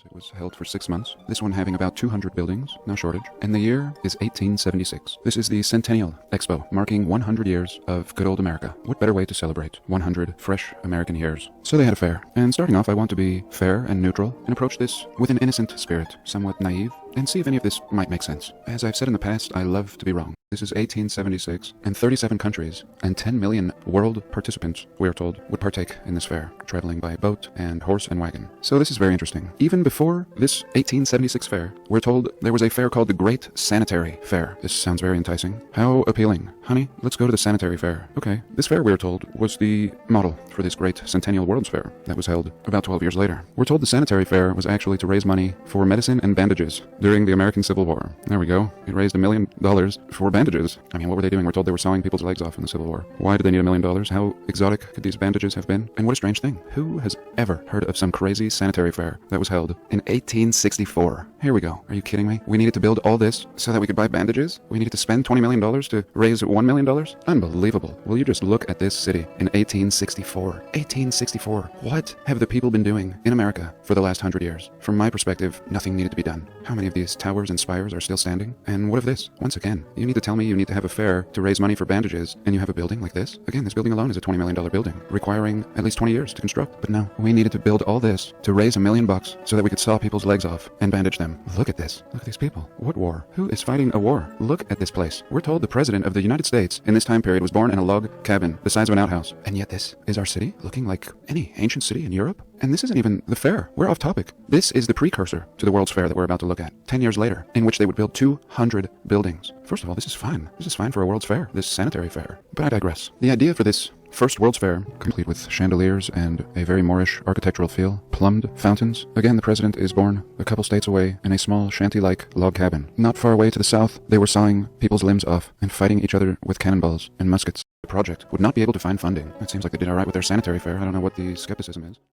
It was held for 6 months. This one having about 200 buildings, no shortage. And the year is 1876. This is the Centennial Expo, marking 100 years of good old America. What better way to celebrate 100 fresh American years? So they had a fair. And starting off, I want to be fair and neutral and approach this with an innocent spirit, somewhat naive, and see if any of this might make sense. As I've said in the past, I love to be wrong. This is 1876, and 37 countries and 10 million world participants, we are told, would partake in this fair, traveling by boat and horse and wagon. So this is very interesting. Even before this 1876 fair, we're told there was a fair called the Great Sanitary Fair. This sounds very enticing. How appealing. Honey, let's go to the sanitary fair. Okay, this fair, we're told, was the model for this great Centennial World's Fair that was held about 12 years later. We're told the sanitary fair was actually to raise money for medicine and bandages during the American Civil War. There we go. It raised $1 million for bandages. I mean, what were they doing? We're told they were sawing people's legs off in the Civil War. Why did they need $1 million? How exotic could these bandages have been? And what a strange thing. Who has ever heard of some crazy sanitary fair that was held in 1864? Here we go. Are you kidding me? We needed to build all this so that we could buy bandages? We needed to spend $20 million to raise $1 million? Unbelievable. Will you just look at this city in 1864? 1864. What have the people been doing in America for the last 100 years? From my perspective, nothing needed to be done. How many of these towers and spires are still standing? And what of this? Once again, you need to tell me you need to have a fair to raise money for bandages, and you have a building like this? Again, this building alone is a $20 million building, requiring at least 20 years to construct. But no, we needed to build all this to raise $1 million so that we could saw people's legs off and bandage them. Look at this. Look at these people. What war? Who is fighting a war? Look at this place. We're told the President of the United States in this time period was born in a log cabin the size of an outhouse. And yet this is our city, looking like any ancient city in Europe? And this isn't even the fair. We're off topic. This is the precursor to the World's Fair that we're about to look at, 10 years later, in which they would build 200 buildings. First of all, this is fine. This is fine for a World's Fair, this sanitary fair. But I digress. The idea for this first World's Fair, complete with chandeliers and a very Moorish architectural feel, plumbed fountains. Again, the president is born a couple states away in a small shanty-like log cabin. Not far away to the south, they were sawing people's limbs off and fighting each other with cannonballs and muskets. The project would not be able to find funding. It seems like they did all right with their sanitary fair. I don't know what the skepticism is.